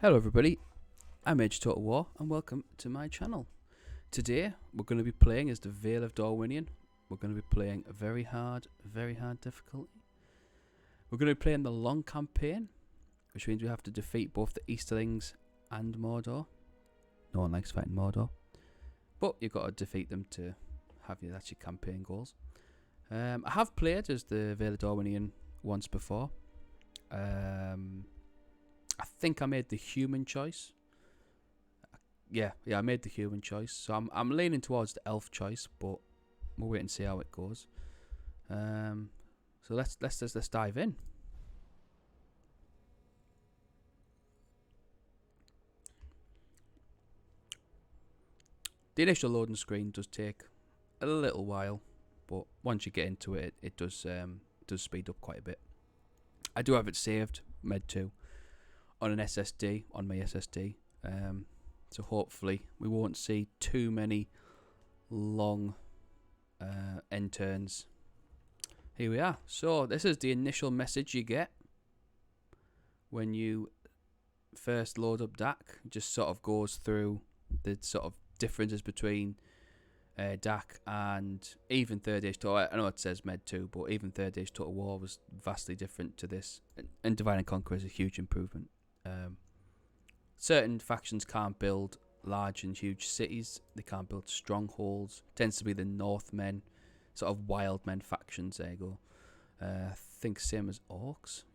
Hello everybody, I'm Age Total War and welcome to my channel. Today we're going to be playing as the Vale of Dorwinion. We're going to be playing a very hard difficulty. We're going to be playing the long campaign, which means we have to defeat both the Easterlings and Mordor. No one likes fighting Mordor, but you've got to defeat them to have your campaign goals. I have played as the Vale of Dorwinion once before. I think I made the human choice. Yeah, I made the human choice. So I'm leaning towards the elf choice, but we'll wait and see how it goes. So let's dive in. The initial loading screen does take a little while, but once you get into it, it does speed up quite a bit. I do have it saved, Med 2, on an SSD, on my SSD. So hopefully we won't see too many long end turns. Here we are. So this is the initial message you get when you first load up DAC. It just sort of goes through the sort of differences between DAC and even Third Age Total. I know it says Med 2, but even Third Age Total War was vastly different to this. And Divide and Conquer is a huge improvement. Certain factions can't build large and huge cities. They can't build strongholds. Tends to be the Northmen, sort of wild men factions. There you go. I think same as orcs.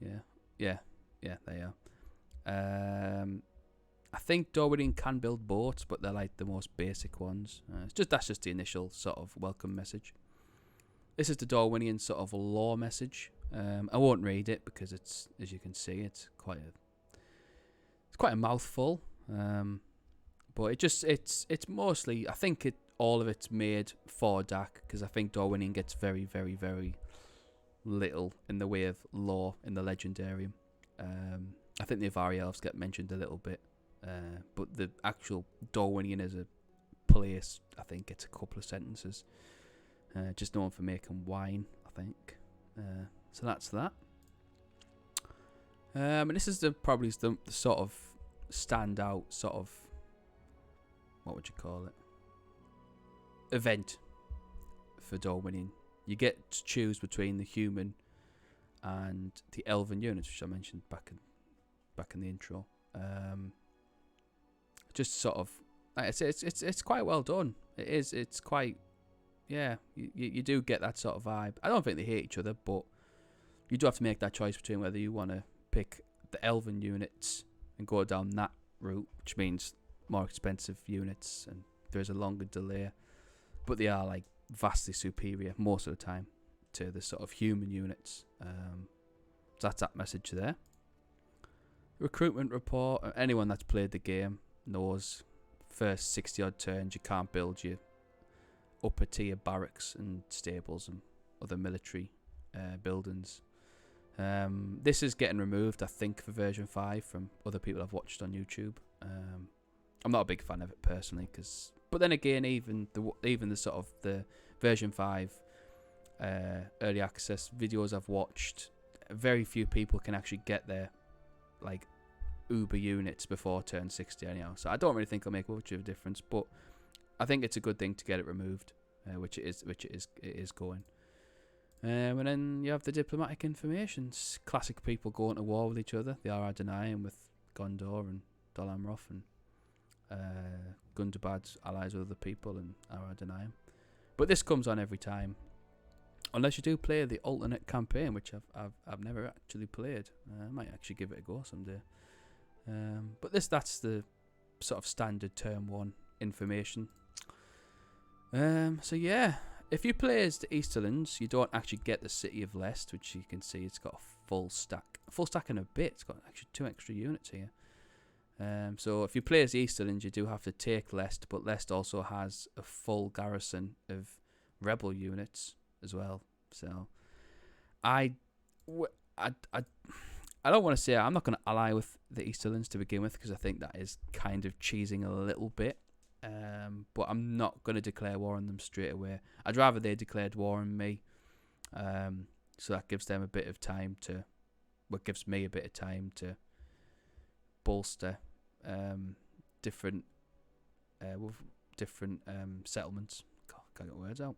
Yeah, they are. I think Dorwinion can build boats, but they're like the most basic ones. That's just the initial sort of welcome message. This is the Dorwinion sort of lore message. I won't read it because it's, as you can see, it's quite a mouthful. But it's mostly, I think all of it's made for DAC, because I think Dorwinion gets very, very, very little in the way of lore in the Legendarium. I think the Avari Elves get mentioned a little bit, but the actual Dorwinion as a place, I think, gets a couple of sentences. Just known for making wine, I think. So that's that. And this is probably the sort of standout sort of, what would you call it, event for Dorwinion. You get to choose between the human and the elven units, which I mentioned back in the intro. Just sort of, like I say, it's quite well done. It is. It's quite, yeah. You do get that sort of vibe. I don't think they hate each other, but you do have to make that choice between whether you want to pick the elven units and go down that route, which means more expensive units and there's a longer delay, but they are like vastly superior most of the time to the sort of human units. So that's that message there. Recruitment report. Anyone that's played the game knows first 60 odd turns you can't build your upper tier barracks and stables and other military buildings. This is getting removed, I think, for version 5 from other people I've watched on YouTube. I'm not a big fan of it personally, but then again, even the sort of the version 5 early access videos I've watched, very few people can actually get their like uber units before turn 60 anyhow. So I don't really think it'll make much of a difference, but I think it's a good thing to get it removed, which it is going. And then you have the diplomatic informations. Classic people going to war with each other. They are denying with Gondor and Dol Amroth, and Gundabad's allies with other people and are denying. But this comes on every time, unless you do play the alternate campaign, which I've never actually played. I might actually give it a go someday. But that's the sort of standard term 1 information. So yeah. If you play as the Easterlands, you don't actually get the City of Lest, which you can see it's got a full stack and a bit. It's got actually 2 extra units here. So if you play as the Easterlands, you do have to take Lest, but Lest also has a full garrison of rebel units as well. So I don't want to say, I'm not going to ally with the Easterlands to begin with, because I think that is kind of cheesing a little bit. But I'm not going to declare war on them straight away. I'd rather they declared war on me. So that gives them a bit of time to, gives me a bit of time to bolster different with different settlements. God, can't get words out.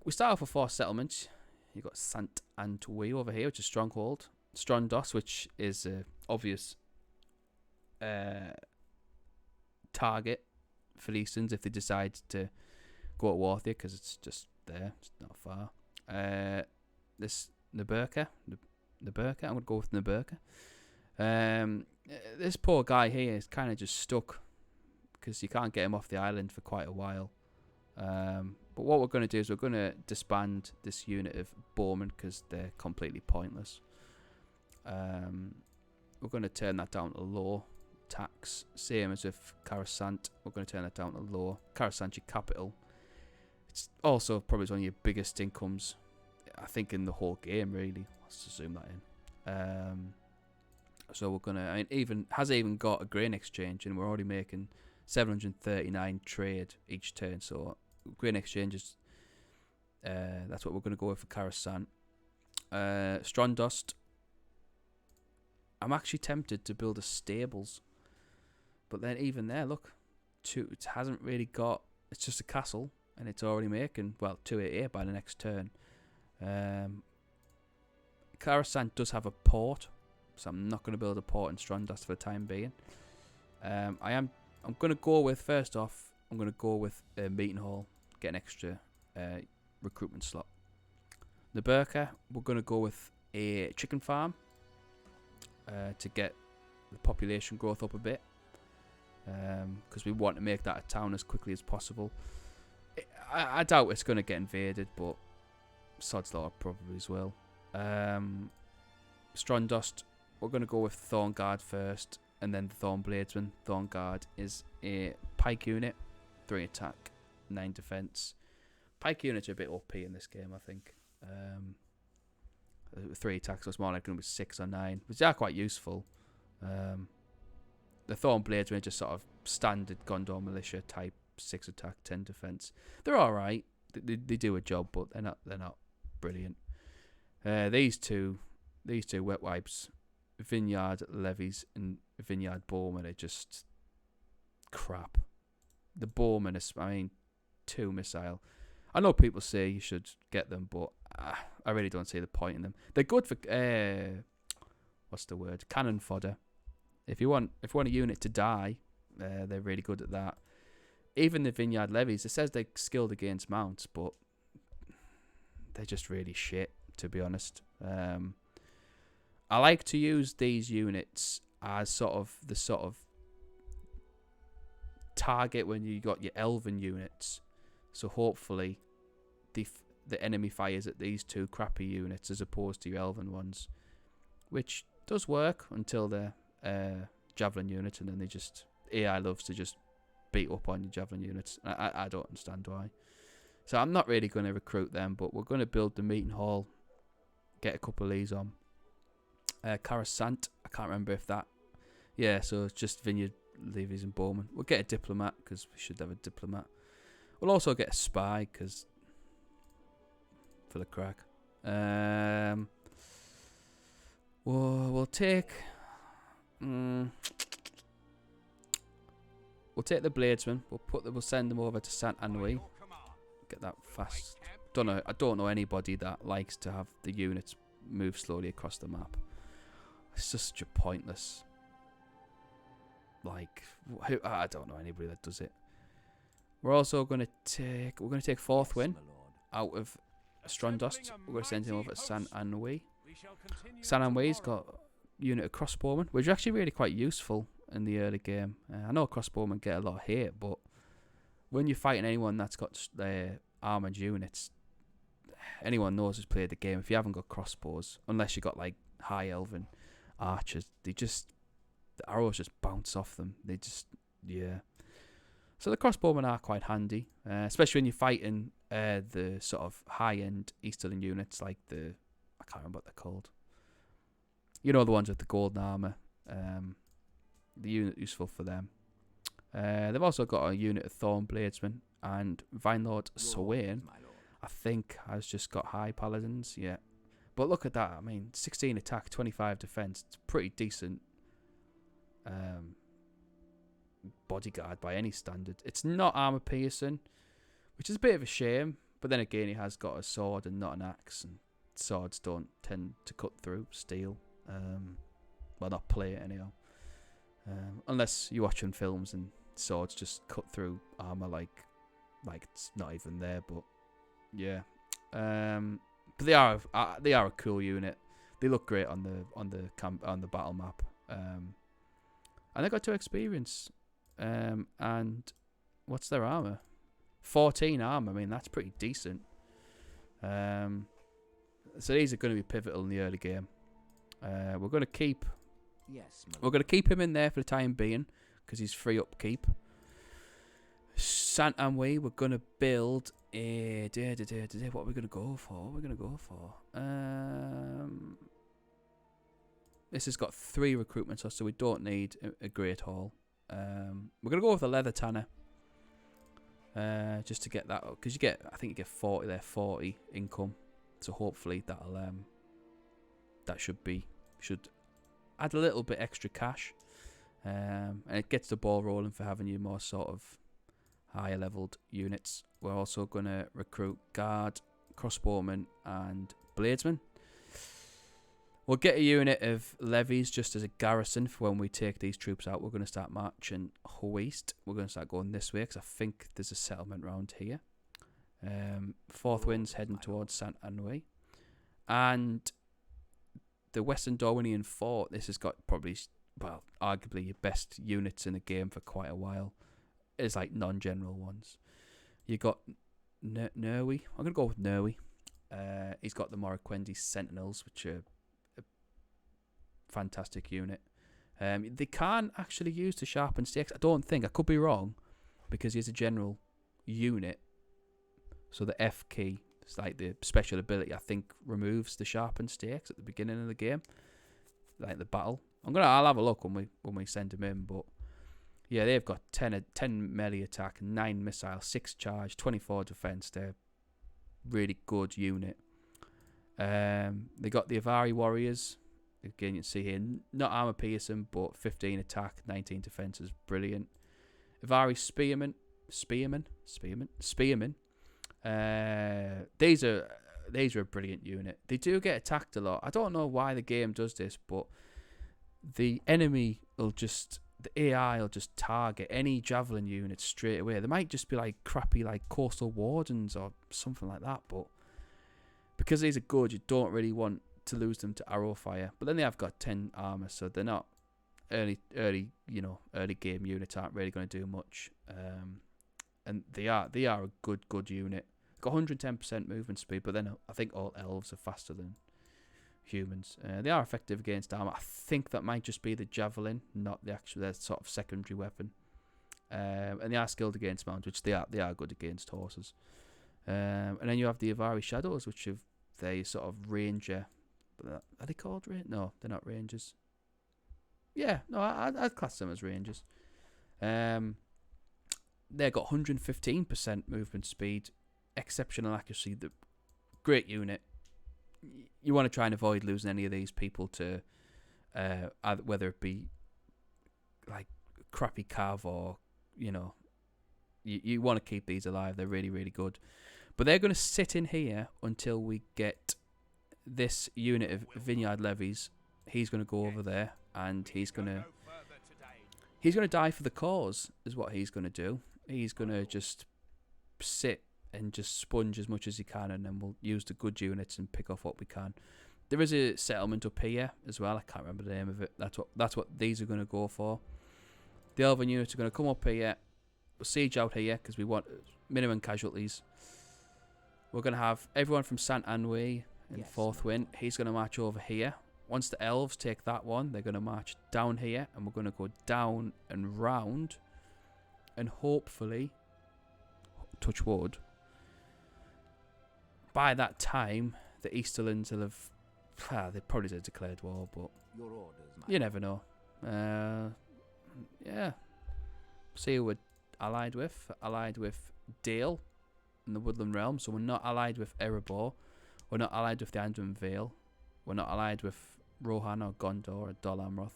We start off with 4 settlements. You've got Sant Antwi over here, which is Stronghold. Strondos, which is obvious target for the Easterns if they decide to go to war with you, because it's just there, it's not far. This Naburka, I'm going to go with Naburka. This poor guy here is kind of just stuck because you can't get him off the island for quite a while. But what we're going to do is we're going to disband this unit of bowmen because they're completely pointless. We're going to turn that down to low tax, same as with Coruscant. We're going to turn that down to low. Coruscant, your capital. It's also probably one of your biggest incomes, I think, in the whole game, really. Let's just zoom that in. So we're going to, I mean, has even got a grain exchange, and we're already making 739 trade each turn. So grain exchanges, that's what we're going to go with for Coruscant. Strondost, I'm actually tempted to build a stables, but then even there, look, it hasn't really got, it's just a castle, and it's already making, well, 288 by the next turn. Coruscant does have a port, so I'm not going to build a port in Strondost for the time being. I'm going to go with, first off, I'm going to go with a meeting hall, get an extra recruitment slot. Naburka, we're going to go with a chicken farm to get the population growth up a bit, because we want to make that a town as quickly as possible. I doubt it's going to get invaded, but sod's law probably as well. Strondost, we're going to go with Thornguard first, and then the Thornbladesman. Thornguard is a pike unit, 3 attack, 9 defense. Pike units are a bit OP in this game, I think. 3 attacks, so it's more like going to be 6 or 9, which are quite useful. The Thornbladesmen are just sort of standard Gondor militia type, 6 attack, 10 defense. They're all right. They do a job, but they're not brilliant. These two wet wipes, Vineyard Levies and Vineyard Bowmen, are just crap. The Bowmen is, I mean, 2 missile. I know people say you should get them, but I really don't see the point in them. They're good for what's the word? Cannon fodder. If you want a unit to die, they're really good at that. Even the Vineyard Levies, it says they're skilled against mounts, but they're just really shit, to be honest. I like to use these units as sort of target when you got your elven units. So hopefully the enemy fires at these 2 crappy units as opposed to your elven ones, which does work until they're javelin units, and then they just, AI loves to just beat up on your javelin units. I don't understand why. So I'm not really going to recruit them, but we're going to build the meeting hall, get a couple of these on. Coruscant, I can't remember if that, yeah, so it's just Vineyard Levies and Bowman. We'll get a diplomat because we should have a diplomat. We'll also get a spy because for the crack. We'll take the Bladesman. We'll send them over to Sant Anouilh. Get that fast. I don't know anybody that likes to have the units move slowly across the map. It's just such a pointless. Like, I don't know anybody that does it. We're also going to take 4th Win out of Strondost. We're going to send him over to Sant Anouilh. Sant Anouillh's got a unit of crossbowmen, which are actually really quite useful in the early game. I know crossbowmen get a lot of hate, but when you're fighting anyone that's got armoured units, anyone knows who's played the game. If you haven't got crossbows, unless you got like high elven archers, the arrows just bounce off them. Yeah. So the crossbowmen are quite handy, especially when you're fighting the sort of high-end Easterling units, like I can't remember what they're called. You know, the ones with the golden armour. The unit useful for them. They've also got a unit of Thornbladesmen, and Vinelord Swain, I think, has just got high paladins. Yeah, but look at that. I mean, 16 attack, 25 defense. It's pretty decent. bodyguard by any standard. It's not armor piercing, which is a bit of a shame. But then again, he has got a sword and not an axe, and swords don't tend to cut through steel. Well, not plate anyhow. Unless you're watching films and swords just cut through armor like it's not even there. But yeah, but they are a cool unit. They look great on the battle map. And they got 2 experience. And what's their armor? 14 armor. I mean, that's pretty decent. So these are going to be pivotal in the early game. We're going to keep him in there for the time being because he's free upkeep. Saint-Anouilh, we're going to build a... What are we going to go for? This has got 3 recruitments, so we don't need a Great Hall. We're going to go with a Leather Tanner. Just to get that up. Because I think you get 40 there, 40 income. So hopefully that'll... that should add a little bit extra cash. And it gets the ball rolling for having you more sort of higher leveled units. We're also going to recruit guard, crossbowmen and bladesmen. We'll get a unit of levies just as a garrison for when we take these troops out. We're going to start marching west. We're going to start going this way because I think there's a settlement around here. Fourth Wind's heading towards Saint-Anouilh. And the Western Dorwinion Fort, this has got probably, well, arguably your best units in the game for quite a while. It's like non-general ones. You got Nerwi. I'm going to go with Nerwi. He's got the Morriquendi Sentinels, which are a fantastic unit. They can't actually use the sharpened stakes. I don't think. I could be wrong because he's a general unit. So the F key, it's like the special ability, I think removes the sharpened stakes at the beginning of the game, like the battle. I'll have a look when we send him in, but yeah, they've got 10 melee attack, 9 missile, 6 charge, 24 defense. They're really good unit. They got the Avari warriors. Again, you can see here, not armor piercing, but 15 attack, 19 defense is brilliant. Avari spearmen. These are a brilliant unit. They do get attacked a lot. I don't know why the game does this, but the enemy will just, the AI will just target any javelin unit straight away. They might just be like crappy like coastal wardens or something like that, but because these are good, you don't really want to lose them to arrow fire. But then they have got 10 armor, so they're not early game units aren't really going to do much. And they are a good unit. Got 110% movement speed, but then I think all elves are faster than humans. They are effective against armor. I think that might just be the javelin, not the actual their sort of secondary weapon. And they are skilled against mounts, which they are good against horses. And then you have the Avari Shadows, which have they sort of ranger. Are they called rangers? No, they're not rangers. Yeah, no, I'd class them as rangers. They've got 115% movement speed, exceptional accuracy. The great unit. You want to try and avoid losing any of these people to, whether it be like crappy cav or you want to keep these alive. They're really, really good. But they're going to sit in here until we get this unit of Vineyard Levies. He's going to go over there and he's going to die for the cause is what he's going to do. He's going to just sit and just sponge as much as he can, and then we'll use the good units and pick off what we can. There is a settlement up here as well. I can't remember the name of it. That's what these are going to go for. The Elven units are going to come up here. We'll siege out here because we want minimum casualties. We're going to have everyone from Saint-Anouilh in Fourth Wind. He's going to march over here. Once the elves take that one, they're going to march down here, and we're going to go down and round, and hopefully, touch wood, by that time, the Easterlands will have... they probably have declared war, but your orders, you never know. Yeah. See who we're allied with. Allied with Dale in the Woodland Realm, so we're not allied with Erebor. We're not allied with the Anduin Vale. We're not allied with Rohan or Gondor or Dol Amroth.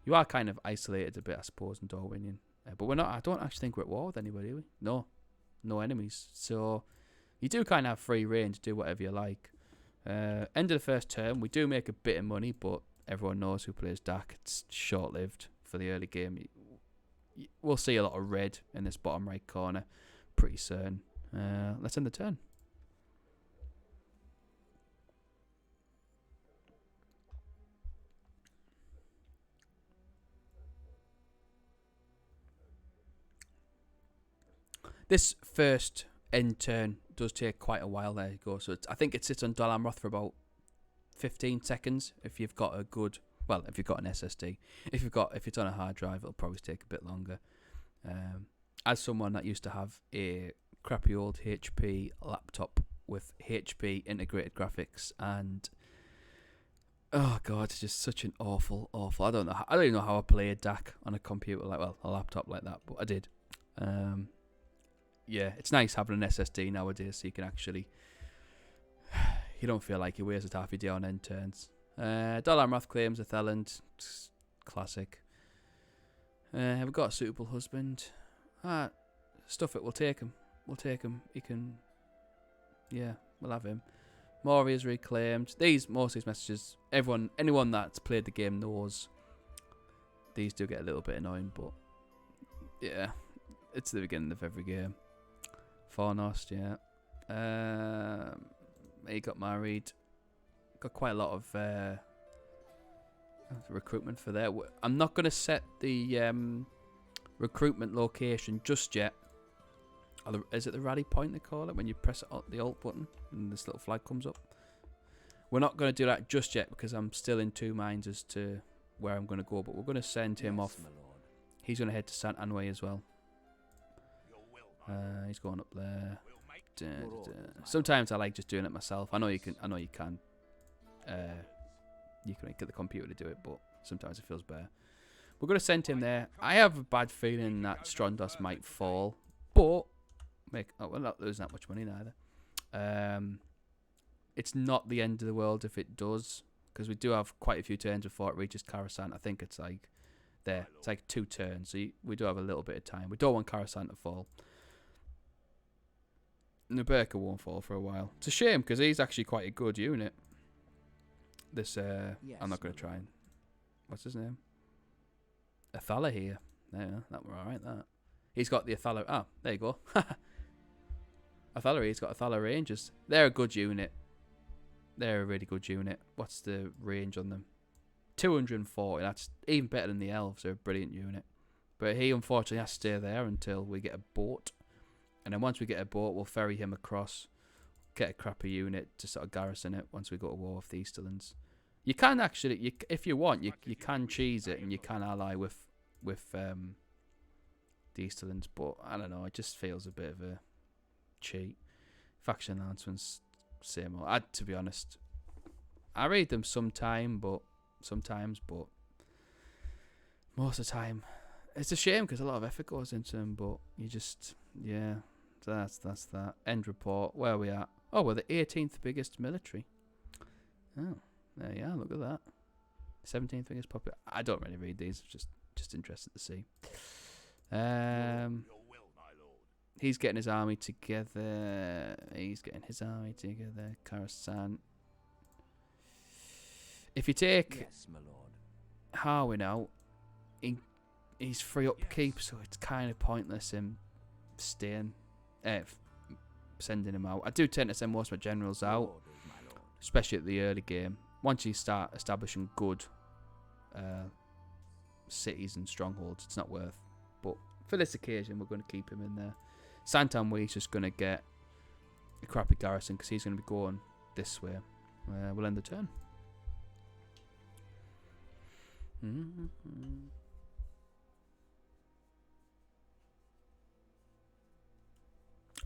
You are kind of isolated a bit, I suppose, in Dorwinion. But we're not. I don't actually think we're at war with anybody, do we? No enemies. So you do kind of have free reign to do whatever you like. End of the first term, we do make a bit of money, but everyone knows who plays Dak. It's short-lived for the early game. We'll see a lot of red in this bottom right corner pretty soon. Let's end the turn. This first end turn does take quite a while. There you go. So I think it sits on Dol Amroth for about 15 seconds if you've got a good, well, if you've got an SSD. If it's on a hard drive, it'll probably take a bit longer. As someone that used to have a crappy old HP laptop with HP integrated graphics, and oh god, it's just such an awful. I don't even know how I play a DAC on a computer a laptop like that, but I did. Yeah, it's nice having an SSD nowadays, so you can actually, you don't feel like you wasted half your day on end turns. Dol Amroth claims a Theland, classic. Have we got a suitable husband? Stuff it. We'll take him. He can. Yeah, we'll have him. Maury is reclaimed. Most of these messages, anyone that's played the game knows. These do get a little bit annoying, but yeah, it's the beginning of every game. Fornost, yeah. He got married. Got quite a lot of recruitment for there. I'm not going to set the recruitment location just yet. Is it the rally point they call it when you press the alt button and this little flag comes up? We're not going to do that just yet because I'm still in two minds as to where I'm going to go, but we're going to send him off. He's going to head to Saint Anway as well. He's going up there. Sometimes I like just doing it myself. I know you can. You can get the computer to do it, but sometimes it feels better. We're going to send him there. I have a bad feeling that Strondos might fall, but we're not losing that much money neither. It's not the end of the world if it does, because we do have quite a few turns before it reaches Coruscant. I think it's like there. It's like 2 turns, so we do have a little bit of time. We don't want Coruscant to fall. Nuberka won't fall for a while. It's a shame because he's actually quite a good unit. I'm not going to try and... What's his name? Athala here. Yeah, that were alright, that. He's got the Athala... Oh, there you go. Athala, he's got Athala Rangers. They're a good unit. They're a really good unit. What's the range on them? 240. That's even better than the Elves. They're a brilliant unit. But he, unfortunately, has to stay there until we get a boat. And then once we get a boat, we'll ferry him across, get a crappy unit to sort of garrison it once we go to war with the Easterlands. You can actually, if you want, you can cheese it and you can ally with the Easterlands, but I don't know, it just feels a bit of a cheat. Faction announcements, same old. To be honest, I read them sometimes, but most of the time, it's a shame because a lot of effort goes into them, but you just, yeah, that's that. End report, where are we at? Oh, we're the 18th biggest military. Oh, there you are, look at that. 17th biggest popular. I don't really read these, just interested to see. He's getting his army together. Coruscant. If you take Harwin out, he's free upkeep, so it's kind of pointless him staying, sending him out. I do tend to send most of my generals out, especially at the early game. Once you start establishing good cities and strongholds, it's not worth. But for this occasion, we're going to keep him in there. Santanwee's just going to get a crappy garrison because he's going to be going this way. We'll end the turn. I'm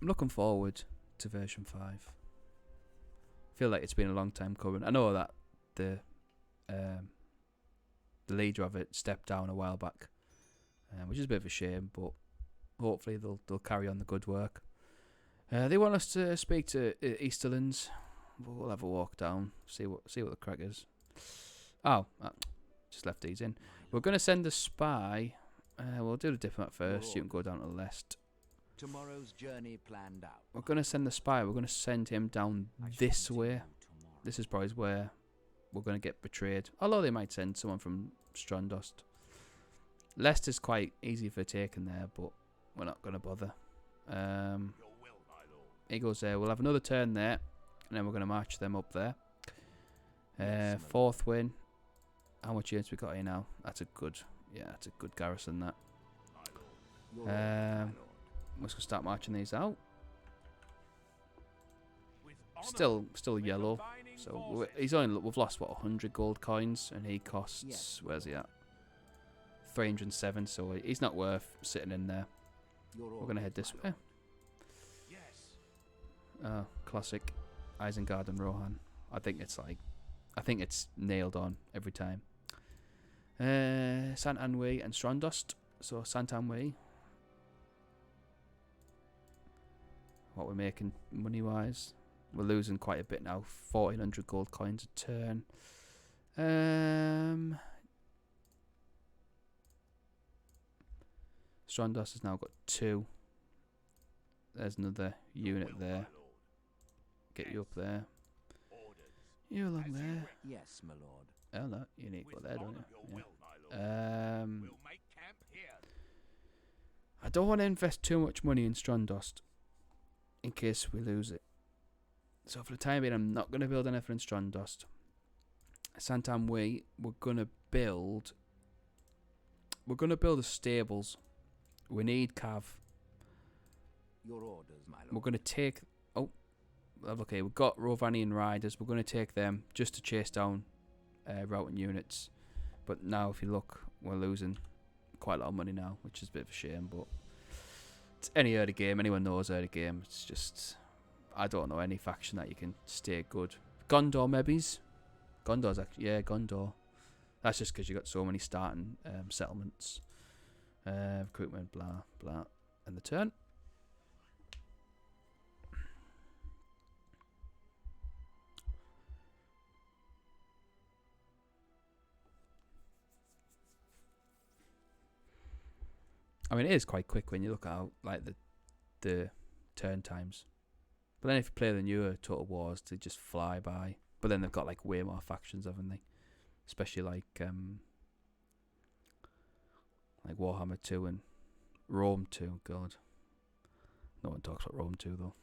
looking forward to version 5. I feel like it's been a long time coming. I know that the leader of it stepped down a while back, which is a bit of a shame, but hopefully they'll carry on the good work. They want us to speak to Easterlands. We'll have a walk down, see what the crack is. Oh, just left these in. We're going to send a spy. We'll do the diplomat first. You can go down to the left. Tomorrow's journey planned out. We're going to send the spy. We're going to send him down this way. This is probably where we're going to get betrayed. Although they might send someone from Strandost. Leicester's quite easy for taking there, but we're not going to bother. He goes there. We'll have another turn there, and then we're going to march them up there. Fourth win. How much units we got here now? That's a good, yeah, that's a good garrison. That. We're just gonna start marching these out. Still yellow. So we've lost what 100 gold coins, and he costs. Where's he at? 307. So he's not worth sitting in there. We're gonna head this way. Oh, classic Isengard and Rohan. I think it's nailed on every time. Sant Anwy and Strandost. So Sant Anwy. What we're making money wise. We're losing quite a bit now. 1400 gold coins a turn. Strandost has now got 2. There's another unit there. Get you up there. You along there. Yes, my lord. Oh no, you need to go there, don't you? Yeah. I don't want to invest too much money in Strandost in case we lose it. So for the time being, I'm not going to build anything in Strandost. Sant Anwy, we're going to build the stables. We need cav. Your orders, my lord. We're going to take. Oh, okay. We've got Rovanian riders. We're going to take them just to chase down routing units. But now, if you look, we're losing quite a lot of money now, which is a bit of a shame. But it's any early game. Anyone knows early game. It's just I don't know any faction that you can stay good. Gondor, maybe. Gondor's actually Gondor. That's just because you got so many starting settlements, recruitment, blah blah, and the turn. I mean, it is quite quick when you look at like the turn times. But then if you play the newer Total Wars, they just fly by. But then they've got like way more factions, haven't they? Especially like Warhammer 2 and Rome 2. God, no one talks about Rome 2 though.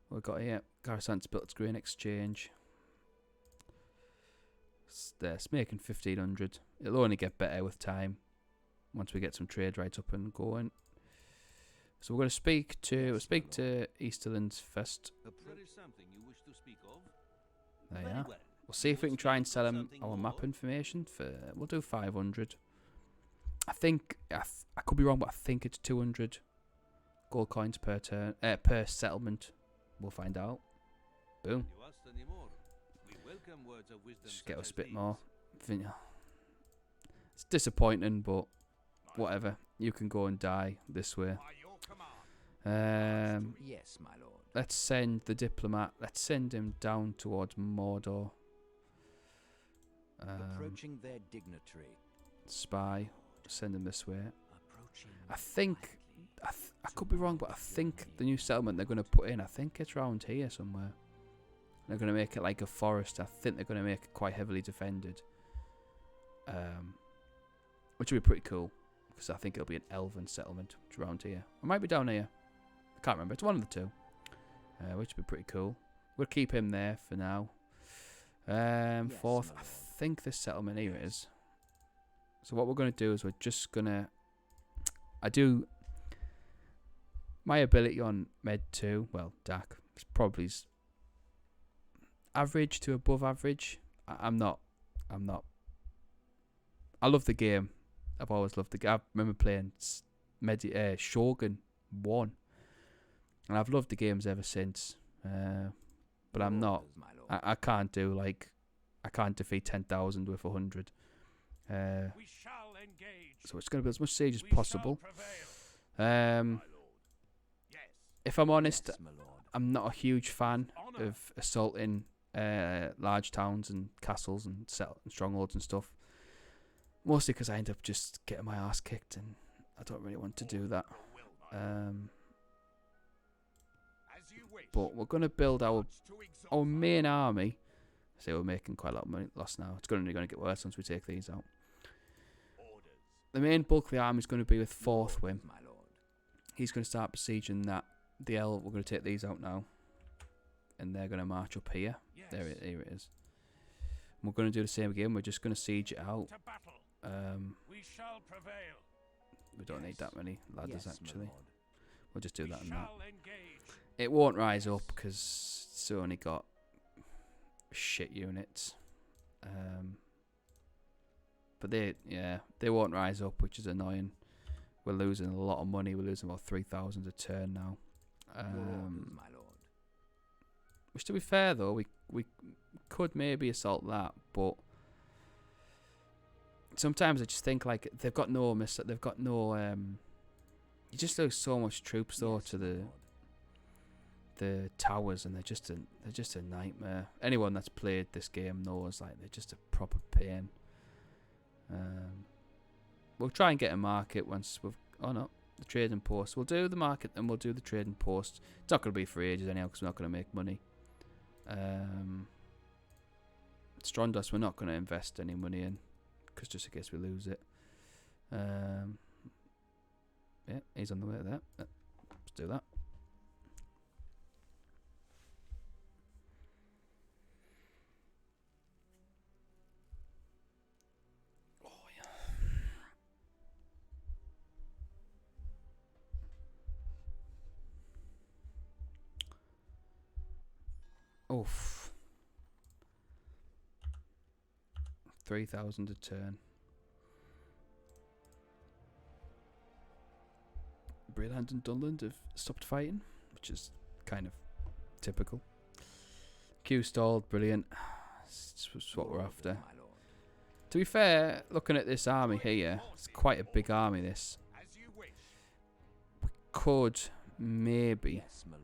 What we've got here, Garrison's built its grain exchange. It's making 1500. It'll only get better with time. Once we get some trade right up and going. So we're going to speak to Easterlands first. There is something you wish to speak of? There you are. We'll see if we can try and sell him our map information for. We'll do 500. I think I could be wrong, but I think it's 200 gold coins per turn per settlement. We'll find out. Boom. Just get us a bit more. It's disappointing, but whatever. You can go and die this way. Yes, my lord. Let's send the diplomat. Let's send him down towards Mordor. Approaching their dignitary. Spy. Send him this way. I think I could be wrong, but I think the new settlement they're going to put in, I think it's around here somewhere. They're going to make it like a forest. I think they're going to make it quite heavily defended. Which would be pretty cool. Because I think it'll be an elven settlement around here. It might be down here. I can't remember. It's one of the two. Which would be pretty cool. We'll keep him there for now. Fourth, I think this settlement here is. So what we're going to do is we're just going to... My ability on Med 2, well, DAC, is probably average to above average. I'm not. I love the game. I've always loved the game. I remember playing Shogun 1. And I've loved the games ever since. But I'm not. I can't do like... I can't defeat 10,000 with 100. So it's going to be as much siege as possible. If I'm honest, I'm not a huge fan of assaulting large towns and castles and strongholds and stuff. Mostly because I end up just getting my ass kicked, and I don't really want to do that. But we're gonna build our main army. See, we're making quite a lot of money loss now. It's only going to get worse once we take these out. The main bulk of the army is going to be with Fourth Whim. My lord. He's going to start besieging that. The L, we're going to take these out now. And they're going to march up here. Yes. Here it is. And we're going to do the same again. We're just going to siege it out. To battle. We shall prevail. We don't need that many ladders, Yes, my actually. lord. We'll just do We that and that. shall engage. It won't rise up because it's only got shit units. But they won't rise up, which is annoying. We're losing a lot of money. We're losing about 3,000 a turn now. Your orders, my lord. Which, to be fair though, we could maybe assault that, but sometimes I just think like they've got no you just lose so much troops though Yes, to my the lord. the towers, and they're just a nightmare. Anyone that's played this game knows like they're just a proper pain. We'll try and get a market once we've the trading post. We'll do the market and we'll do the trading post. It's not going to be for ages anyhow because we're not going to make money. Strondos we're not going to invest any money in because just in case we lose it. Yeah, he's on the way there. Let's do that. Oof. 3,000 a turn. Breland and Dunland have stopped fighting, which is kind of typical. Q stalled, brilliant. It's what we're after. My lord. To be fair, looking at this army here, it's quite a big army this. As you wish. Could maybe... Yes, my lord.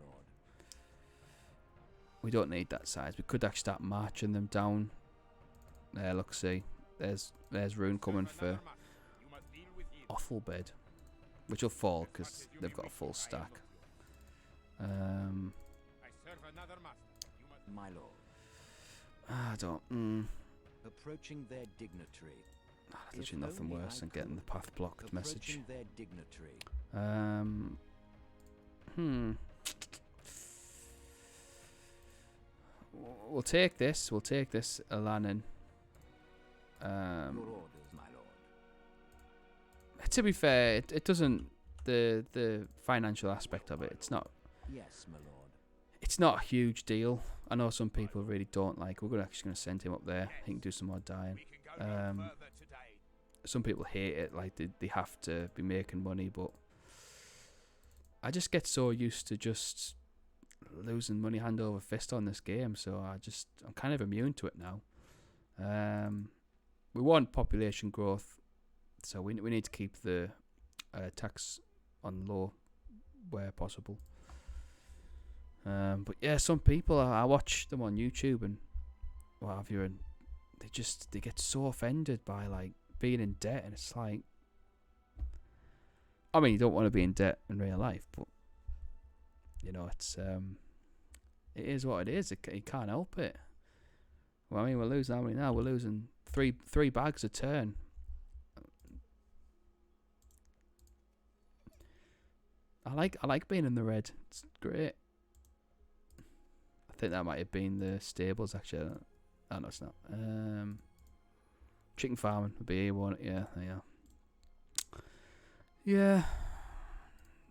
We don't need that size. We could actually start marching them down. There, look, see. There's Rune coming for Othelbed, which will fall because they've got a full stack. I serve another master. My lord. I don't. Approaching their dignitary. There's If literally nothing only worse I than getting the could. path blocked message. Approaching their dignitary. We'll take this. We'll take this Alanin. Your orders, my lord. To be fair, it doesn't. The financial aspect of it, it's not. Yes, my lord. It's not a huge deal. I know some people really don't like. We're actually going to send him up there. He can do some more dying. We can go no further today. Some people hate it, like they have to be making money, but I just get so used to just losing money hand over fist on this game, so I'm kind of immune to it now. We want population growth, so we need to keep the tax on low where possible. But yeah, some people I watch them on YouTube and what have you, and they get so offended by like being in debt, and it's like, I mean, you don't want to be in debt in real life, but you know, it is what it is. You can't help it. Well, I mean, we're losing how many now? We're losing three bags a turn. I like being in the red. It's great. I think that might have been the stables actually. Oh no, it's not. Chicken farming would be A1. Yeah, yeah.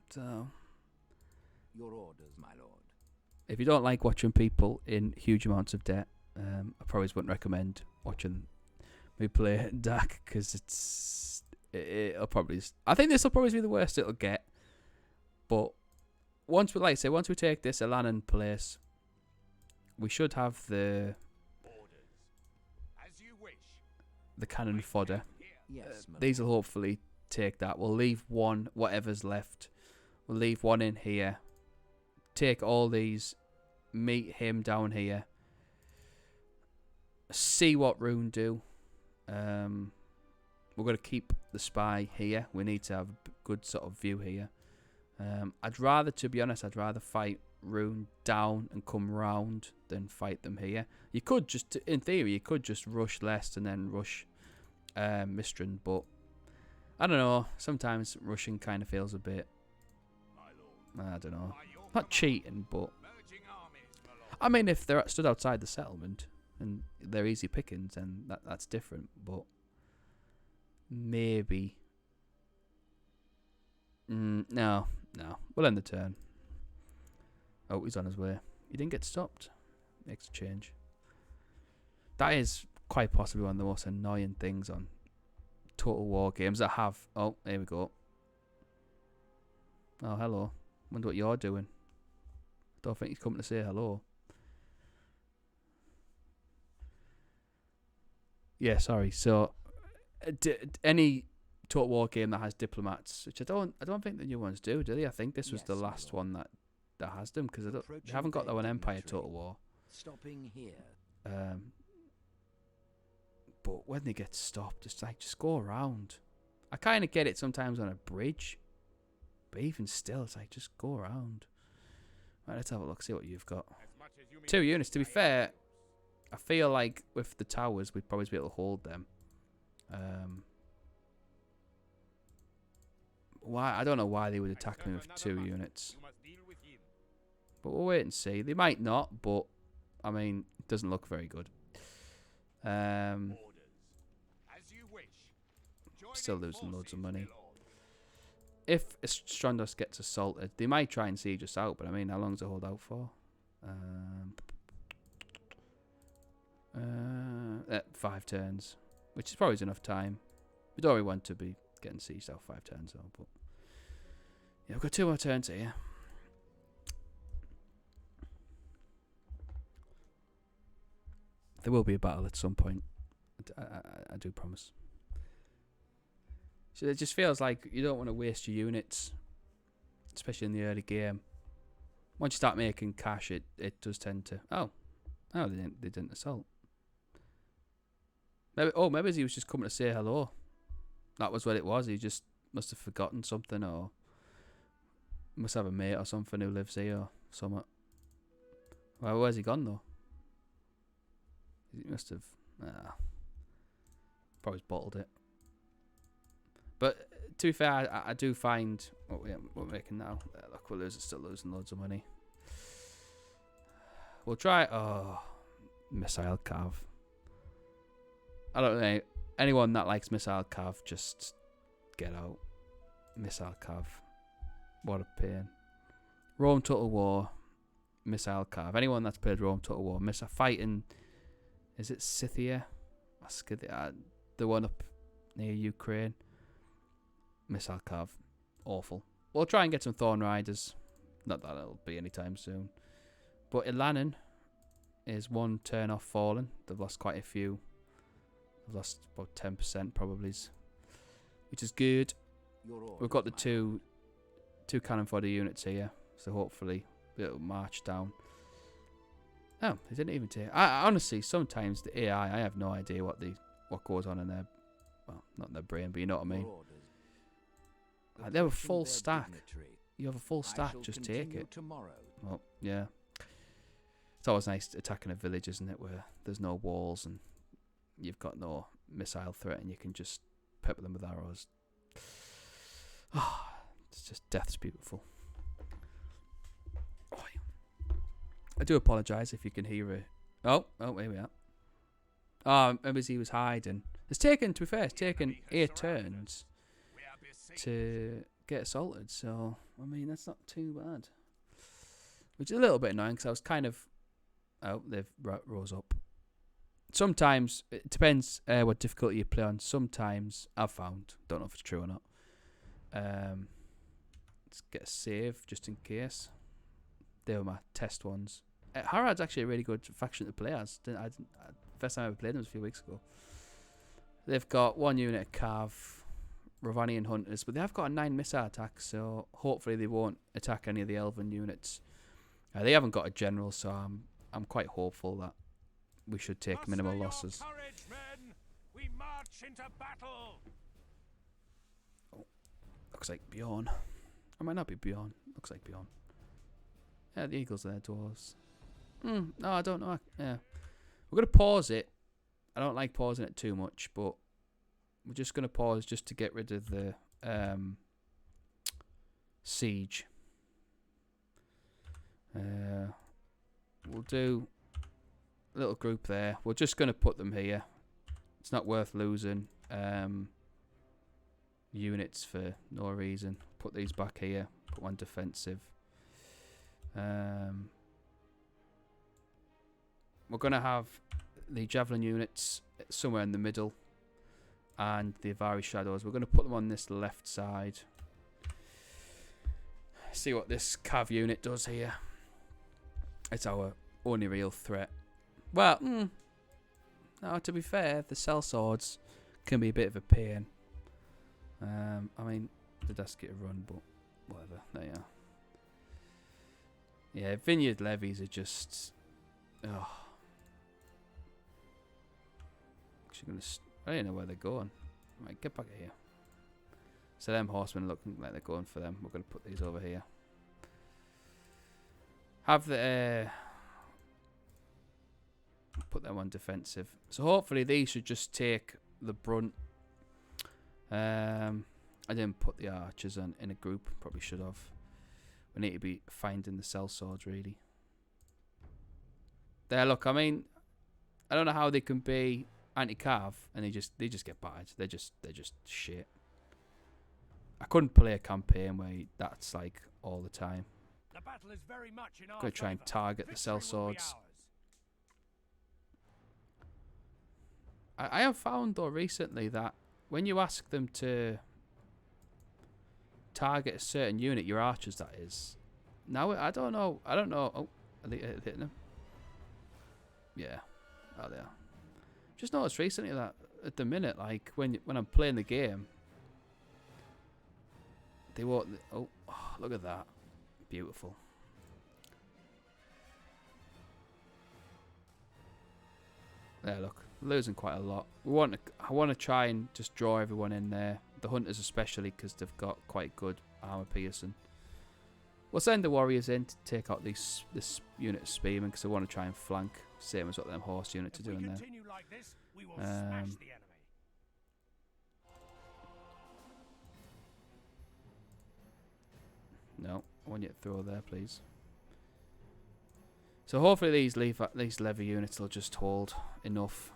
So, Your orders, my lord. if you don't like watching people in huge amounts of debt, I probably wouldn't recommend watching me play Dak, because it'll probably. I think this will probably be the worst it'll get. But once we take this Alanin place, we should have the As you wish. cannon fodder. Yes, my These will hopefully take that. We'll leave one, whatever's left. We'll leave one in here. Take all these. Meet him down here. See what Rune do. We'll we're going to keep the spy here. We need to have a good sort of view here. I'd rather, to be honest, I'd rather fight Rune down and come round than fight them here. You could just, in theory, you could just rush Lest and then rush Mistran, but I don't know. Sometimes rushing kind of feels a bit, I don't know, not cheating, but I mean, if they're stood outside the settlement and they're easy pickings, then that's different. But maybe, no, we'll end the turn. Oh, he's on his way. He didn't get stopped. Makes a change. That is quite possibly one of the most annoying things on Total War games that have... Oh, here we go. Oh, hello. Wonder what you're doing. Don't think he's coming to say hello. Yeah, sorry. So, any Total War game that has diplomats, which I don't think the new ones do they? I think this was the last one that has them, because they haven't got that one Empire Total War. Stopping here. But when they get stopped, it's like, just go around. I kind of get it sometimes on a bridge, but even still, it's like, just go around. Right, let's have a look, see what you've got. 2 units. To be fair, I feel like with the towers, we'd probably be able to hold them. Why? I don't know why they would attack me with 2 units. But we'll wait and see. They might not, but I mean, it doesn't look very good. Still losing loads of money. If Strondos gets assaulted, they might try and siege us out, but I mean, how long does it hold out for? 5 turns, which is probably enough time. We don't really want to be getting sieged out 5 turns though, but yeah, we've got 2 more turns here. There will be a battle at some point. I do promise. So it just feels like you don't want to waste your units, especially in the early game. Once you start making cash, it does tend to... Oh, they didn't assault. Maybe he was just coming to say hello. That was what it was. He just must have forgotten something, or must have a mate or something who lives here or something. Well, where's he gone though? He must have... probably bottled it. But to be fair, I do find what we're making now. Look, we're still losing loads of money. We'll try. Oh, missile cav. I don't know. Anyone that likes missile cav, just get out. Missile cav. What a pain. Rome Total War. Missile cav. Anyone that's played Rome Total War. Missile fighting. Is it Scythia? The one up near Ukraine. Missile cav. Awful. We'll try and get some Thorn Riders. Not that it'll be anytime soon. But Ilanin is 1 turn off fallen. They've lost quite a few. They've lost about 10% probably. Which is good. We've got the two cannon fodder units here. So hopefully it'll march down. Oh, they didn't even take... I honestly, sometimes the AI, I have no idea what goes on in their... Well, not in their brain, but you know what I mean. Like, they have a full stack. You have a full stack, just take it. Well, yeah. It's always nice attacking a village, isn't it, where there's no walls and you've got no missile threat and you can just pepper them with arrows. Oh, it's just death's beautiful. Oh, I do apologise if you can hear it. Oh, here we are. Oh, maybe he was hiding. To be fair, it's taken 8 turns to get assaulted, so I mean that's not too bad. Which is a little bit annoying because I was kind of... Oh, they've rose up. Sometimes, it depends what difficulty you play on. Sometimes, I've found, don't know if it's true or not. Let's get a save just in case. They were my test ones. Harad's actually a really good faction to play as. First time I ever played them was a few weeks ago. They've got 1 unit of Cav, Ravanian Hunters, but they have got a 9 missile attack, so hopefully they won't attack any of the Elven units. They haven't got a general, so I'm quite hopeful that we should take minimal losses. Courage, men. We march into battle. Looks like Bjorn. Or might not be Bjorn. Looks like Bjorn. Yeah, the eagle's there, dwarves. No, I don't know. Yeah. We're going to pause it. I don't like pausing it too much, but we're just going to pause just to get rid of the siege. We'll do a little group there. We're just going to put them here. It's not worth losing units for no reason. Put these back here. Put one defensive. We're going to have the javelin units somewhere in the middle, and the Avari shadows. We're going to put them on this left side. See what this cav unit does here. It's our only real threat. Well, no, to be fair, the sellswords can be a bit of a pain. I mean, the does get a run, but whatever. There you are. Yeah, vineyard levies are just. Oh. Actually, I don't know where they're going. Right, get back here. So them horsemen looking like they're going for them. We're going to put these over here. Have the put them on defensive. So hopefully these should just take the brunt. I didn't put the archers on in a group. Probably should have. We need to be finding the sellswords really. There, look. I mean, I don't know how they can be anti-cav and they just get battered. They're just shit. I couldn't play a campaign where that's like all the time. The battle is very much in our Gonna try and target the sellswords. I have found though recently that when you ask them to target a certain unit, your archers that is. Now I don't know. Oh, are they hitting them? Yeah. Oh, they are. Just noticed recently that at the minute, like when I'm playing the game, they won't. Oh, look at that, beautiful. There, look, losing quite a lot. I want to try and just draw everyone in there. The hunters especially, because they've got quite good armor piercing. We'll send the warriors in to take out this unit of spearmen because I want to try and flank, same as what them horse units are doing there. Like this, we will smash the enemy. No, I want you to throw there, please. So hopefully these levy units will just hold enough.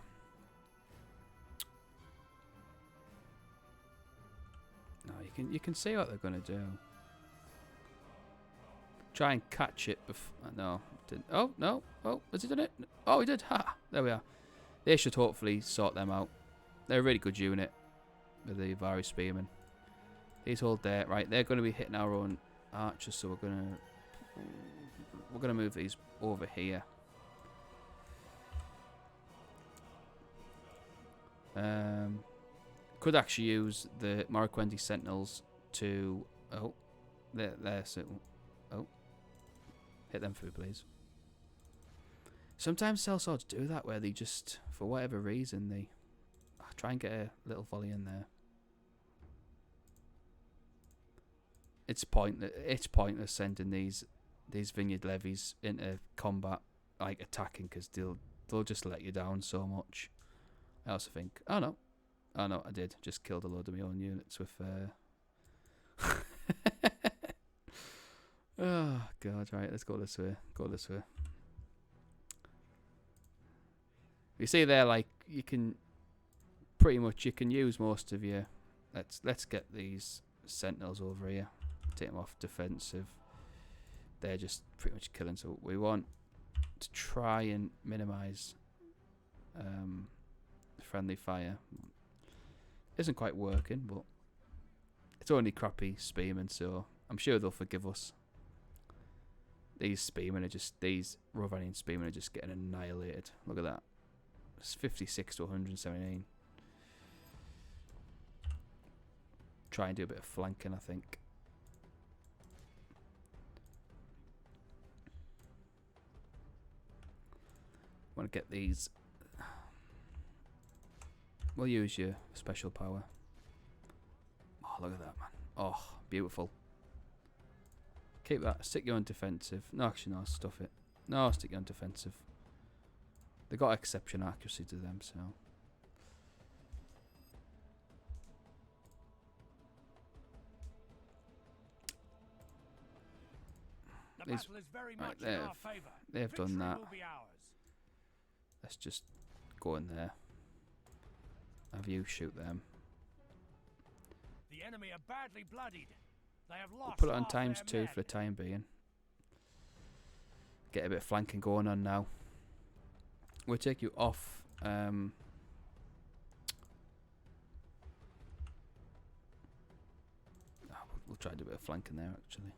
No, you can see what they're gonna do. Try and catch it before. No, didn't. Oh no! Oh, has he done it? Oh, he did. Ha! There we are. They should hopefully sort them out. They're a really good unit with the Avari spearmen. These hold there, right? They're going to be hitting our own archers, so we're gonna move these over here. Could actually use the Morroquendi Sentinels to there so hit them through, please. Sometimes sellswords do that where they just, for whatever reason, they try and get a little volley in there. It's pointless sending these vineyard levies into combat, like attacking, because they'll just let you down so much. I also think, oh no, I did just killed a load of my own units with. Oh god, right, let's go this way. You see there, like you can use most of your. Let's get these sentinels over here. Take them off defensive. They're just pretty much killing. So we want to try and minimize friendly fire. Isn't quite working, but it's only crappy spearmen, so I'm sure they'll forgive us. These Rovanian spearmen are just getting annihilated. Look at that. It's 56 to 117. Try and do a bit of flanking, I think. Want to get these. We'll use your special power. Oh, look at that, man. Oh, beautiful. Keep that. Stick you on defensive. No, actually, no. Stuff it. No, stick you on defensive. They got exception accuracy to them, so. The battle is very much in our favor. They've done that. Will be ours. Let's just go in there. Have you shoot them. The enemy are badly bloodied. They have lost. We'll put it on half ×2 their for the time being. Get a bit of flanking going on now. We'll take you off. We'll try to do a bit of flanking there actually.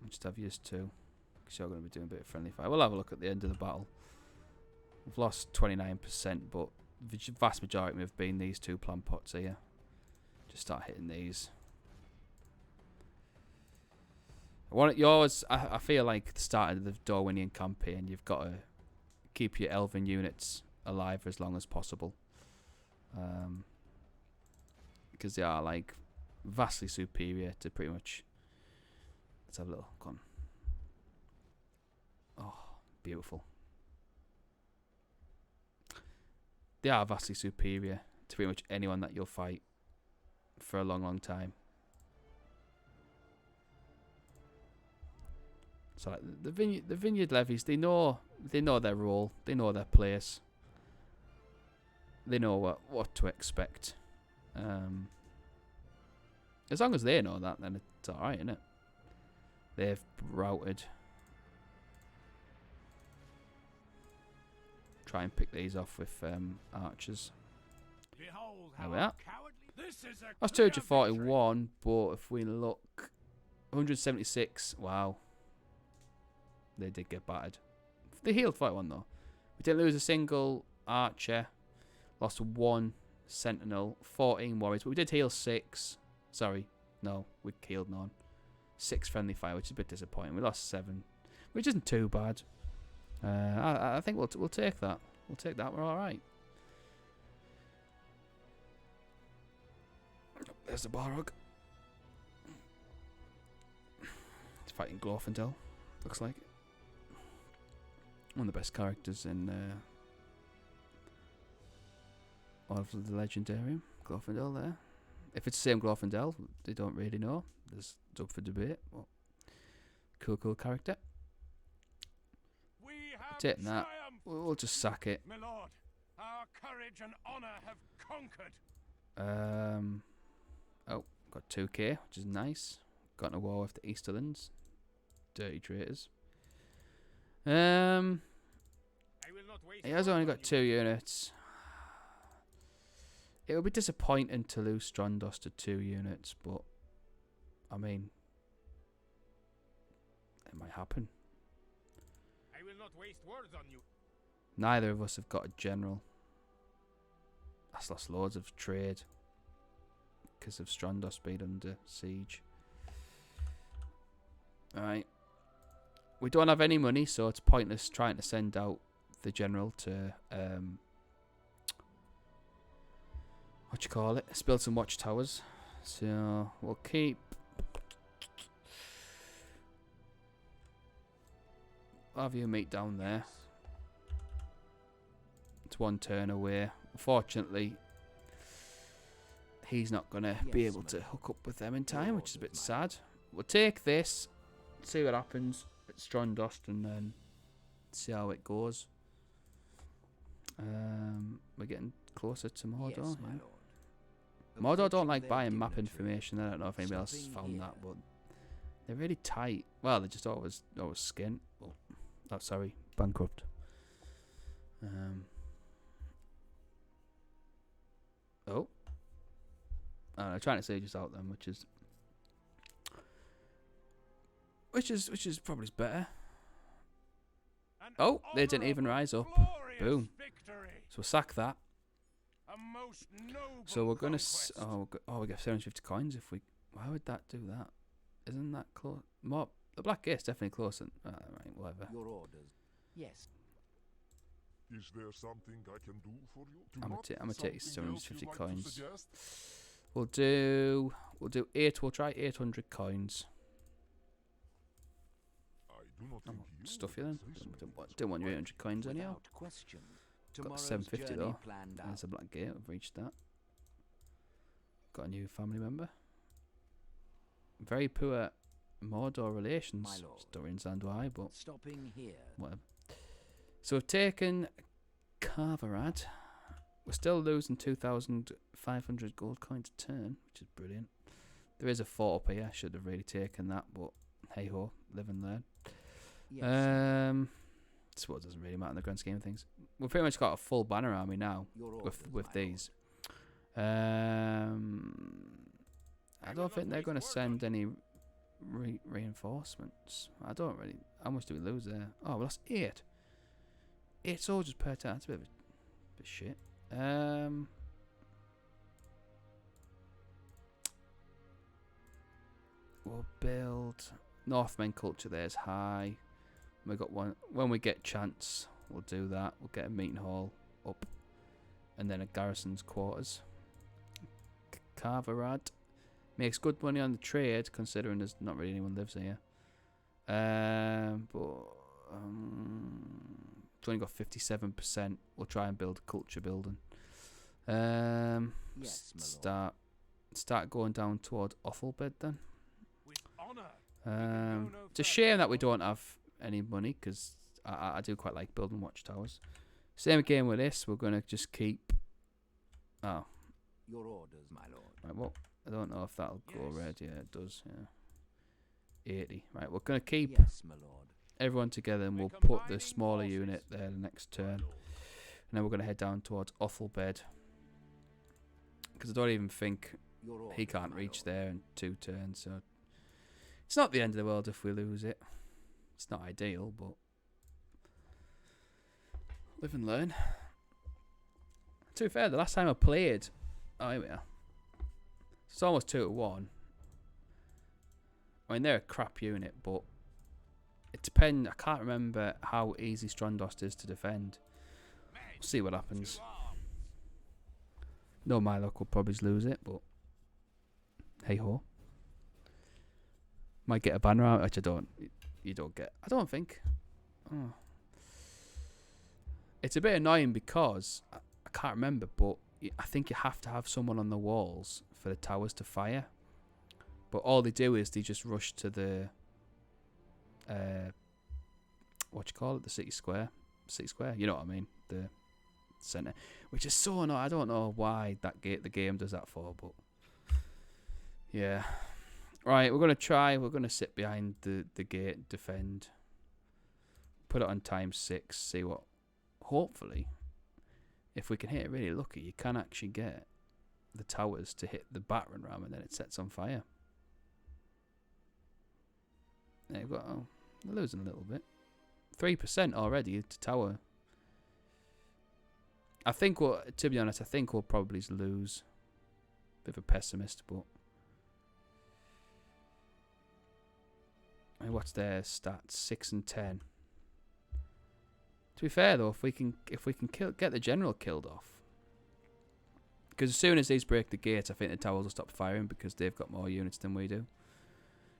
We'll just have yours too, because you're going to be doing a bit of friendly fire. We'll have a look at the end of the battle. We've lost 29%, but the vast majority have been these two plant pots here. Just start hitting these. I feel like at the start of the Dorwinion campaign, you've got to keep your elven units alive for as long as possible. Because they are like vastly superior to pretty much. Let's have a little. Go on. Oh, beautiful. They are vastly superior to pretty much anyone that you'll fight for a long, long time. So like the vineyard levies, they know their role, they know their place, they know what to expect. As long as they know that, then it's alright, isn't it? They've routed. Try and pick these off with archers. Behold, There we are. This is a That's 241, but if we look, 176. Wow, they did get battered. They healed 41 though. We didn't lose a single archer. Lost 1 sentinel, 14 warriors, but we did heal 6. Sorry, no, we healed none. 6 friendly fire, which is a bit disappointing. We lost 7, which isn't too bad. I think we'll take that. We'll take that. We're all right. There's the Balrog. He's fighting Glorfindel. Looks like one of the best characters in all of the Legendarium. Glorfindel there. If it's the same Glorfindel, they don't really know. It's up for debate. Well, cool character. We have Taking that. triumphed, We'll just sack it. my lord. Our courage and honor have conquered. Oh, got 2k, which is nice. Got in a war with the Easterlands. Dirty traitors. I will not waste He has only got 2 units. It would be disappointing to lose Strondos to 2 units, but I mean, it might happen. I will not waste words on you. Neither of us have got a general. That's lost loads of trade because of Strondos being under siege. Alright. We don't have any money, so it's pointless trying to send out the general to what you call it? Build some watchtowers. So we'll keep. I'll have you meet down there. It's 1 turn away. Unfortunately, he's not gonna be able to hook up with them in time, which is a bit sad. We'll take this, see what happens at Strondos, and then see how it goes. We're getting closer to Mordor. Yes, my Yeah. lord. Mordor don't like buying map information. I don't know if anybody else has found that, but they're really tight. Well, they're just always skint. Well, oh, sorry, bankrupt. Oh, I'm trying to say just out them, which is probably better. An Oh, they didn't even honourable, rise up. glorious Boom. Victory. So we'll sack that. A most noble So we're gonna conquest. we get 750 coins if we. Why would that do that? Isn't that close? More the Black Gate's definitely closer. Right, whatever. Your orders. Yes. Is there something I can do for you? I'm gonna take you 750 coins. We'll do 8. We'll try 800 coins. I do not think you Stuff you then. Don't want your 800 coins anyhow. Without question. Got Tomorrow's 750 journey though. planned out. There's a black gate. I've reached that. Got a new family member. Very poor Mordor relations. My lord. Dorian's and I, but Stopping here. whatever. So we've taken Carverad. We're still losing 2,500 gold coins a turn, which is brilliant. There is a 4 up here. Should have really taken that, but hey ho, live and learn. Yes. So it doesn't really matter in the grand scheme of things. We've pretty much got a full banner army now Your with orders, my these. I don't think they're going to send any reinforcements. I don't really. How much do we lose there? Oh, we lost 8. 8 soldiers per turn. That's a bit shit. We'll build Northmen culture. There's high. We got one. When we get chance, we'll do that. We'll get a meeting hall up, and then a garrison's quarters. Carverad makes good money on the trade, considering there's not really anyone lives here. But it's only got 57%. We'll try and build a culture building. Yes, my lord. Start going down toward Othelbed then. with honor. It's a shame that we don't have any money, because I do quite like building watchtowers. Same again with this. We're going to just keep... Oh, Your orders, my lord. right, well, I don't know if that'll go Yes. red. Yeah, it does, yeah. 80. Right, we're going to keep Yes, my lord. everyone together, and We're we'll put the combining smaller forces, unit there the next my turn. lord. And then we're going to head down towards Othelbed, because I don't even think Your orders, he can't my reach lord. there in 2 turns, so it's not the end of the world if we lose it. It's not ideal, but live and learn. To be fair, the last time I played, oh, here we are. It's almost 2-1. I mean, they're a crap unit, but it depends. I can't remember how easy Strandost is to defend. Men We'll see what happens. to arms. No, my luck will probably lose it, but hey ho. Might get a banner out, which I don't. You don't get. I don't think. Oh. It's a bit annoying because I can't remember, but I think you have to have someone on the walls for the towers to fire. But all they do is they just rush to the what you call it, the city square. You know what I mean? The center, which is so annoying. I don't know why the game does that for, but yeah. Right, we're gonna try. We're gonna sit behind the gate, defend. Put it on ×6. See what. Hopefully, if we can hit it really lucky, you can actually get the towers to hit the battering ram, and then it sets on fire. There you go. Oh, they're losing a little bit. 3% already to tower. I think to be honest, I think we'll probably lose. Bit of a pessimist, but I mean, what's their stats? 6 and 10. To be fair though, if we can get the general killed off, because as soon as these break the gates, I think the towers will stop firing because they've got more units than we do.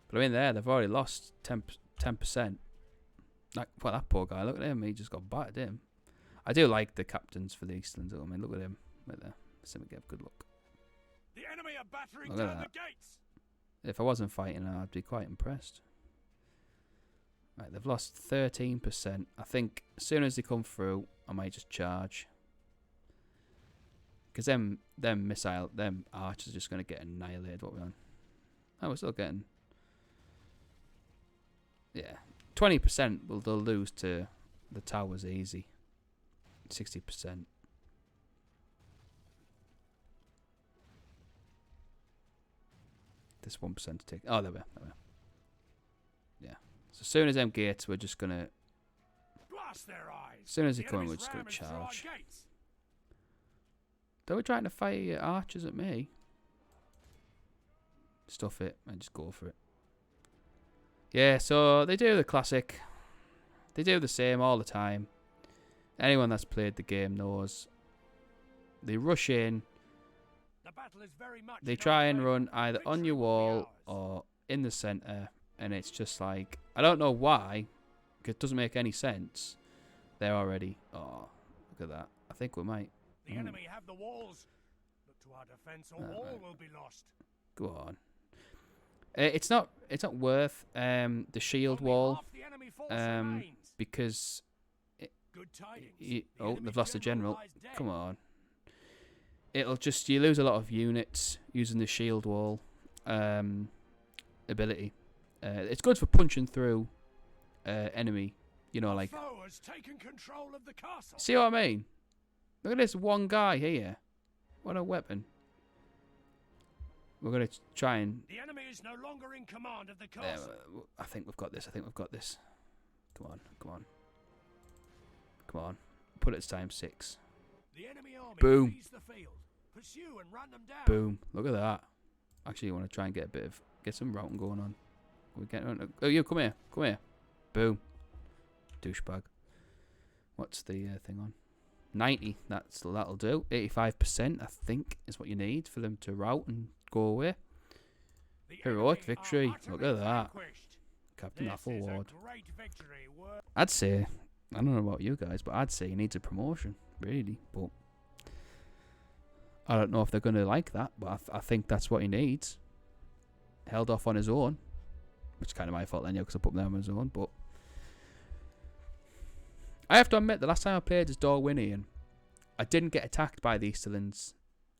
But I mean, they've already lost 10%. Like, well, that poor guy, look at him. He just got battered him. I do like the captains for the Eastlands. I mean, look at him right there. Let's see if we get a good look. The enemy are battering Look at down that. the gates. If I wasn't fighting, I'd be quite impressed. Right, they've lost 13%. I think as soon as they come through, I might just charge. Because them archers are just going to get annihilated. What we on? Oh, we're still getting. Yeah, 20% they'll lose to the towers easy. 60%. This 1% to take. Oh, there we are. Yeah. So as soon as them gates, we're just gonna. Blast their eyes. As soon as they The come, we're enemy's just gonna ramming through our charge. gates. They were trying to fire archers at me. Stuff it and just go for it. Yeah, so they do the classic. They do the same all the time. Anyone that's played the game knows. They rush in. The battle is very much they in try our and favour. run either on Victory your will be wall ours. or in the center, and it's just like, I don't know why, 'cause it doesn't make any sense. They're already, oh, look at that. I think we might. The enemy have the walls. Look to our defence, or all right. will be lost. Go on. It's not worth the shield Only wall half the enemy force um, remains. because Good tidings. you, The oh, enemy they've lost the general. lies dead. Come on. It'll just, you lose a lot of units using the shield wall ability. It's good for punching through enemy, you know, like, Foe has taken control of the castle. see what I mean? Look at this one guy here. What a weapon. We're going to try and, The enemy is no longer in command of the there, castle. I think we've got this. I think we've got this. Come on, come on. Come on. Put it to ×6. The enemy army Boom. frees the field. Pursue and run them down. Boom. Look at that. Actually, you want to try and get some routing going on. We're getting on. Oh, you come here. Come here. Boom. Douchebag. What's the thing on? 90. That'll do. 85%, I think, is what you need for them to route and go away. The Heroic enemy are victory. Look utterly at that. vanquished. Captain This is a Athelward. great victory. I'd say, I don't know about you guys, but I'd say he needs a promotion, really. But I don't know if they're going to like that, but I think that's what he needs. Held off on his own, which is kind of my fault then, because I put him there on his own. But I have to admit, the last time I played as Dorwinion, I didn't get attacked by the Easterlands.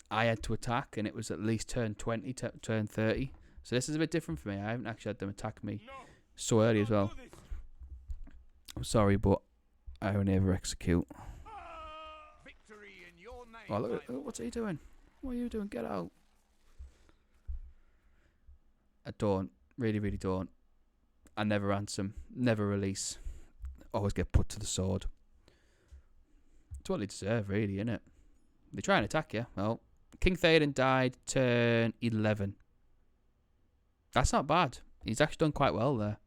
I had to attack, and it was at least turn 20, turn 30. So this is a bit different for me. I haven't actually had them attack me No, so early as well. do this. I'm sorry, but I will never execute. Victory in your name. Oh, look, my what's he doing? What are you doing? Get out. I don't. Really, really don't. I never ransom. Never release. Always get put to the sword. It's what they deserve, really, innit? They try and attack you. Well, King Theoden died turn 11. That's not bad. He's actually done quite well there.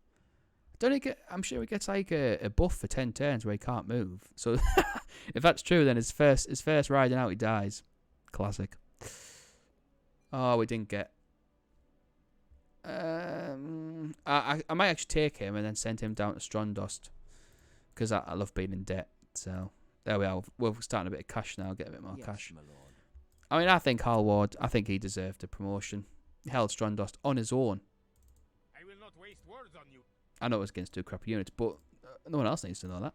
Don't he get? I'm sure he gets like a buff for 10 turns where he can't move. So if that's true, then his first riding out, he dies. Classic. Oh, we didn't get. I might actually take him and then send him down to Strondost because I love being in debt. So there we are. We're starting a bit of cash now. Get a bit more Yes, cash. my lord. I mean, I think Halward. I think he deserved a promotion. He held Strondost on his own. I will not waste words on you. I know it was against 2 crappy units, but no one else needs to know that.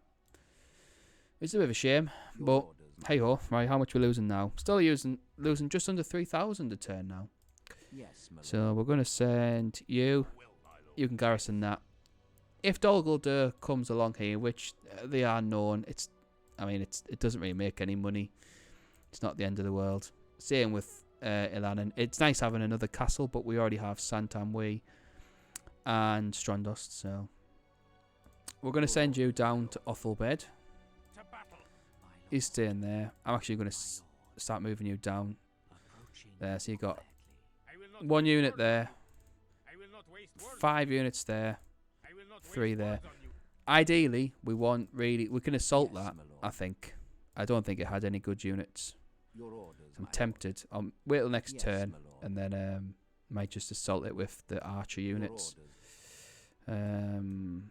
It's a bit of a shame, Your but orders, my hey ho, lord. right? How much we're losing now? Still losing just under 3,000 a turn now. Yes, my lord. So we're gonna send you. Will, my lord. You can garrison that. If Dol Guldur comes along here, which they are known, it doesn't really make any money. It's not the end of the world. Same with Ilanan. It's nice having another castle, but we already have Santamwe and Strondost, so we're going to send you down to Othelbed. To battle. My lord. He's staying there. I'm actually going to My start moving you down lord. Approaching there. So you got I will not 1 waste unit words there, on you. I will not waste words 5 units there. I will not 3 waste there. words on you. Ideally, we can assault Yes, that, my lord. I think. I don't think it had any good units. Your orders, I'm my lord. tempted. I'll wait till next Yes, turn my lord. and then might just assault it with the archer Your units. orders.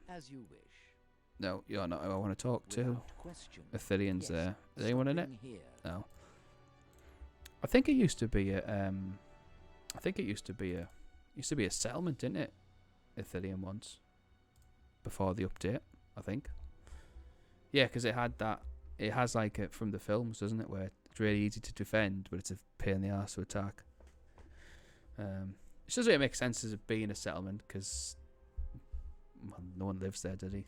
As you wish. No, you're not who I want to talk to. Without question. Athelian's Yes, there. Is anyone in it? something here. No. I think it used to be a settlement, didn't it? Athelian once. Before the update, I think. Yeah, because it had that. It has like it from the films, doesn't it? Where it's really easy to defend, but it's a pain in the arse to attack. It doesn't really make sense as it being a settlement because no one lives there, did he?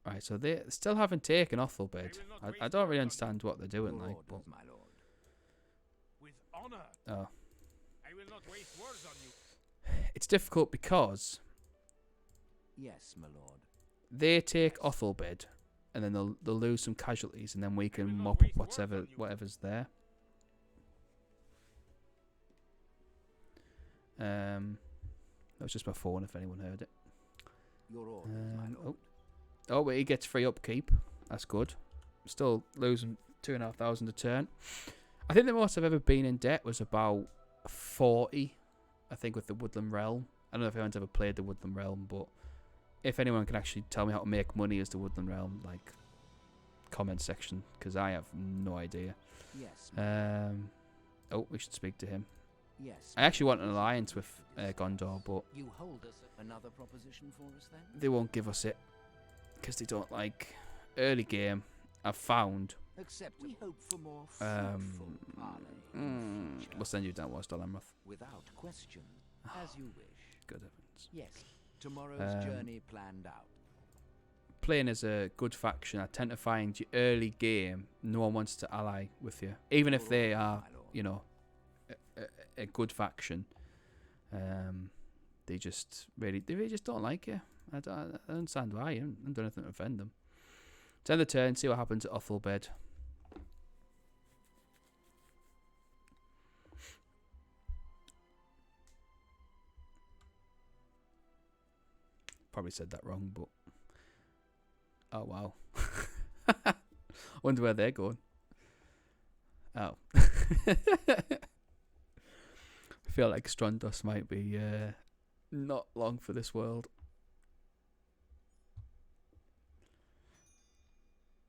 Right, so they still haven't taken Othelbed. I don't really understand what they're doing, Your like, orders, but my lord. With honor. oh, I will not waste words on you. it's difficult because Yes, my lord. they take Othelbed, and then they'll lose some casualties, and then we will can not mop up waste words on you. whatever's there. That was just my phone, if anyone heard it. Your orders, my lord. Oh, but he gets free upkeep. That's good. Still losing 2,500 a turn. I think the most I've ever been in debt was about 40. I think with the Woodland Realm. I don't know if anyone's ever played the Woodland Realm, but if anyone can actually tell me how to make money as the Woodland Realm, like, comment section, because I have no idea. Yes. Oh, we should speak to him. Yes. I actually want an alliance with Gondor, but You hold us another proposition for us then? they won't give us it because they don't like early game. I've found. Except we hope for more fruitful parley. We'll send you down West Alamroth. Without question, as you wish. Good heavens. Yes. Tomorrow's journey planned out. Playing as a good faction, I tend to find your early game, no one wants to ally with you, even if they are, you know, a good faction. They really just don't like you. I don't understand why. I haven't done anything to offend them. It's end the turn. See what happens at Othelbed. Probably said that wrong, but oh wow. Wonder where they're going. Oh. I feel like Strondos might be not long for this world.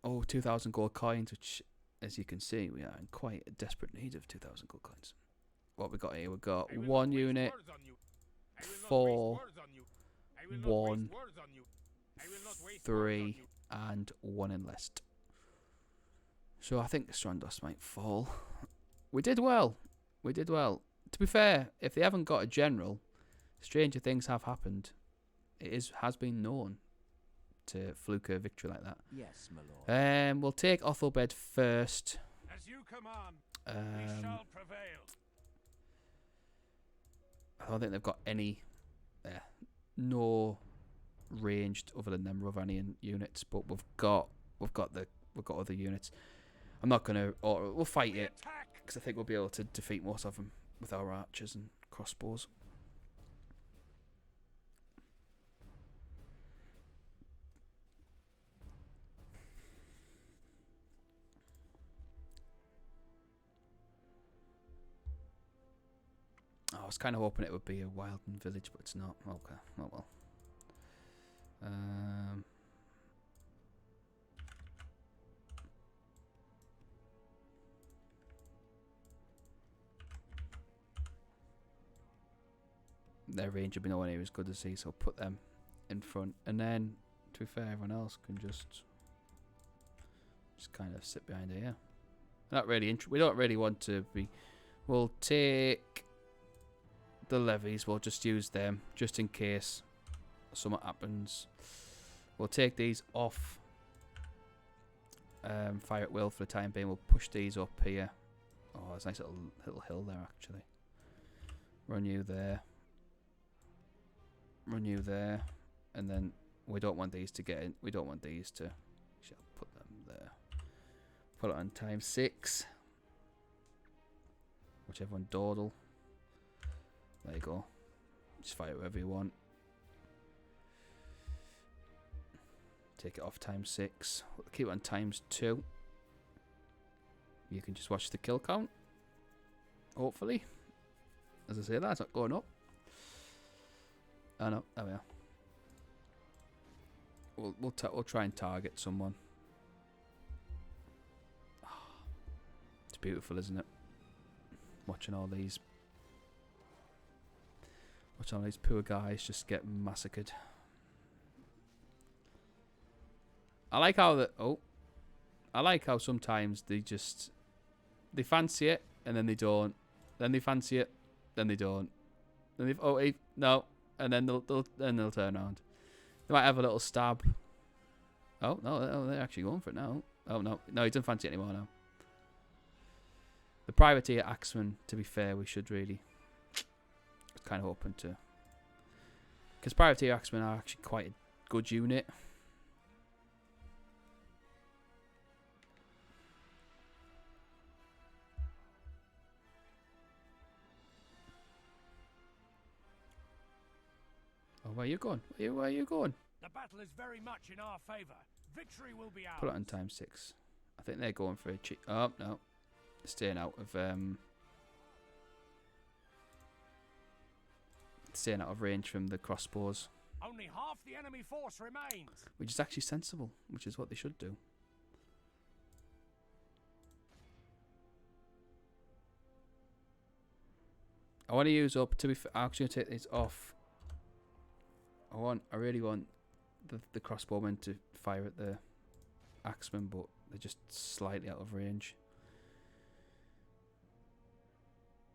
Oh, 2,000 gold coins, which, as you can see, we are in quite a desperate need of 2,000 gold coins. What we got here? We got 1 unit, 4, 1, 3, and 1 enlist. So I think Strondos might fall. We did well. We did well. To be fair, if they haven't got a general, stranger things have happened. It has been known to fluke a victory like that. Yes, my lord. We'll take Othelbed first. As you command, we shall prevail. I don't think they've got any, no ranged other than them Rovanian units, but we've got other units. I'm not gonna, or we'll fight it because I think we'll be able to defeat most of them with our archers and crossbows. I was kind of hoping it would be a Wilden village, but it's not. Okay, oh well. Their range will be nowhere near as good as these, so put them in front. And then, to be fair, everyone else can just kind of sit behind here. Not really. We don't really want to be. We'll take the levies. We'll just use them just in case something happens. We'll take these off. Fire at will for the time being. We'll push these up here. Oh, there's a nice little hill there actually. Run you there. Run you there, and then we don't want these to get in. We don't want these to. Shall put them there. Put it on ×6. Whichever one, dawdle. There you go. Just fire wherever you want. Take it off ×6. We'll keep it on ×2. You can just watch the kill count. Hopefully, as I say, that's not going up. Oh no, there we are. We'll try and target someone. Oh, it's beautiful, isn't it? Watching all these poor guys just get massacred. I like how sometimes they fancy it and then they don't. Then they fancy it, then they don't. Then no. And then they'll turn around. They might have a little stab. Oh no, they're actually going for it now. Oh no, he doesn't fancy it anymore now. The privateer axeman, to be fair, we should really kind of open to, because privateer axemen are actually quite a good unit. Oh, where are you going? Where are you going? The battle is very much in our favour. Victory will be ours. Put it on ×6. think they're going for a cheat. Oh, no. Staying out of range from the crossbows. Only half the enemy force remains. Which is actually sensible, which is what they should do. I want to use up, to be fair, I'm actually going to take these off. I really want the crossbowmen to fire at the axemen, but they're just slightly out of range.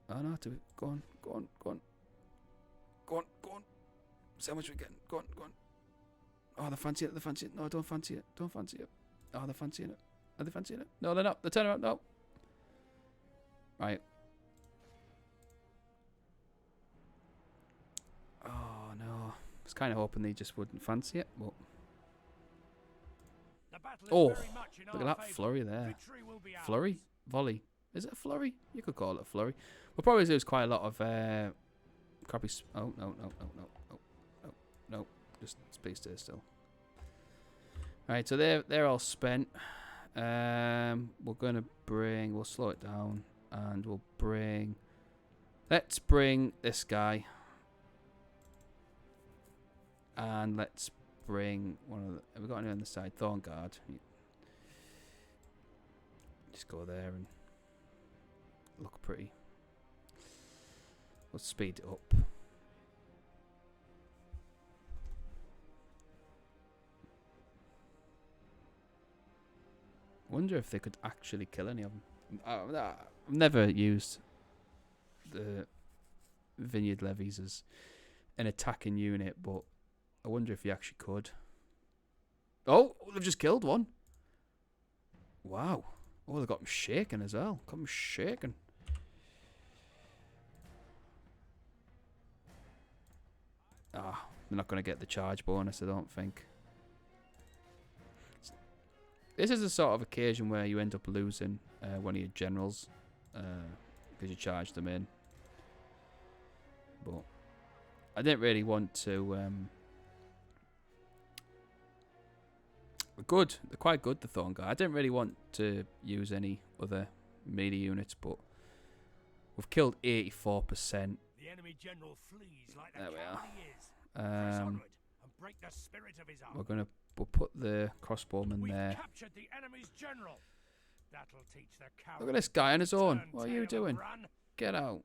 Oh no, go on. See how much we're getting. Go on. Oh, they're fancying it. No, I don't fancy it. Oh, they're fancying it. Are they fancying it? No, they're not. They're turning around. No. Right. Oh, no. I was kind of hoping they just wouldn't fancy it, but... Oh, look at that flurry there. Flurry? Volley. Is it a flurry? You could call it a flurry. We'll probably lose quite a lot of crappy... Oh, no. Just please stay still. Right, so they're all spent. We're going to bring... We'll slow it down. And we'll bring... Let's bring this guy. And let's bring one of the... Have we got anyone on the side? Thorn Guard. Just go there and look pretty. Let's speed it up. Wonder if they could actually kill any of them. I've never used the Vineyard Levies as an attacking unit, but I wonder if you actually could. Oh, they've just killed one. Wow. Oh, they've got him shaking as well. Got him shaking. Ah, they're not going to get the charge bonus, I don't think. This is the sort of occasion where you end up losing one of your generals because you charged them in. But I didn't really want to... Good. They're quite good, the Thorn Guard. I didn't really want to use any other melee units, but we've killed 84%. The enemy general flees like the There we are. is. Press onward and break the spirit of his arm. We'll put the crossbowman We've there. captured the enemy's general. That'll teach the coward. Look at this guy on his own. Turn What are you tail and doing? run. Get out.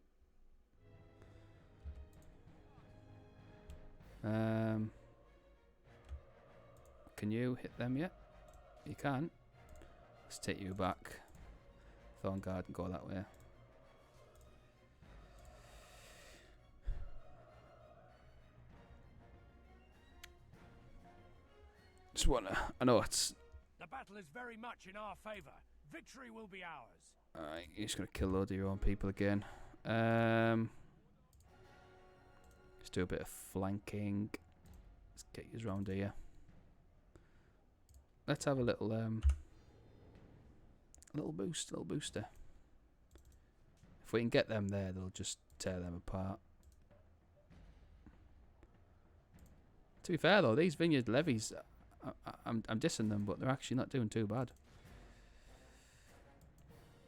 Can you hit them yet? You can't. Let's take you back. Thorn Guard and go that way. Just wanna... I know it's... The battle is very much in our favour. Victory will be ours. Alright, you're just gonna kill a load of your own people again. Let's do a bit of flanking. Let's get you around here. Let's have a little booster. If we can get them there, they'll just tear them apart. To be fair though, these Vineyard Levies, I'm dissing them, but they're actually not doing too bad.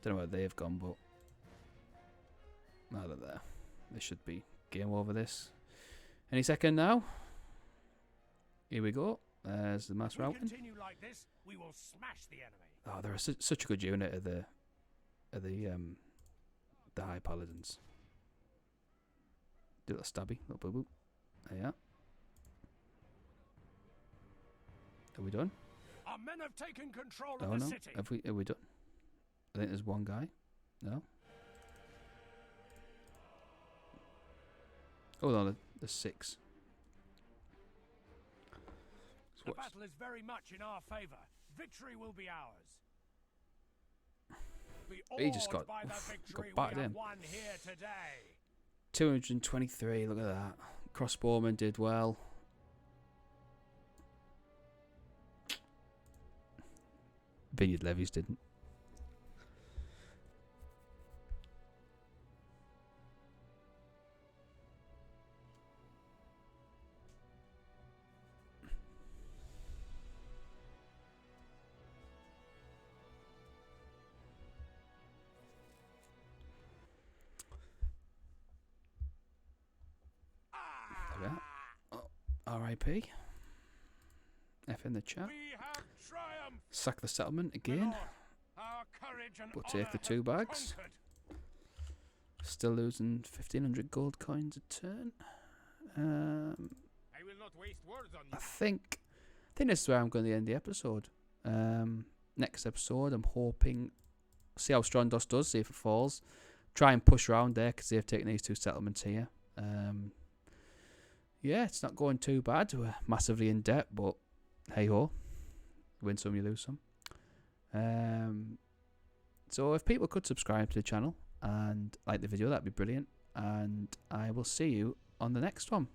Don't know where they've gone, but now they're there. They should be game over this any second now. Here we go. There's the mass routing. Continue like this, we will smash the enemy. Oh, they're such a good unit of the High Paladins. Do a little stabby, little boo boo. There you are. Are we done? Our men have taken control Oh of the no. city. Are we done? I think there's one guy. No. Oh no, there's 6. The battle is very much in our favour. Victory will be ours. Be He just awed got- by the victory got battered we have in. won here today. 223, look at that. Crossbowman did well. Vineyard Levies didn't. R.I.P. F in the chat. We have triumphed. Sack the settlement My again. lord, our courage and But honor take the have 2 bags. conquered. Still losing 1,500 gold coins a turn. I will not waste words on I you. think this is where I'm going to end the episode. Next episode, I'm hoping see how Strondos does, see if it falls. Try and push around there because they've taken these 2 settlements here. Yeah, it's not going too bad. We're massively in debt, but hey ho, win some, you lose some. So if people could subscribe to the channel and like the video, that'd be brilliant. And I will see you on the next one.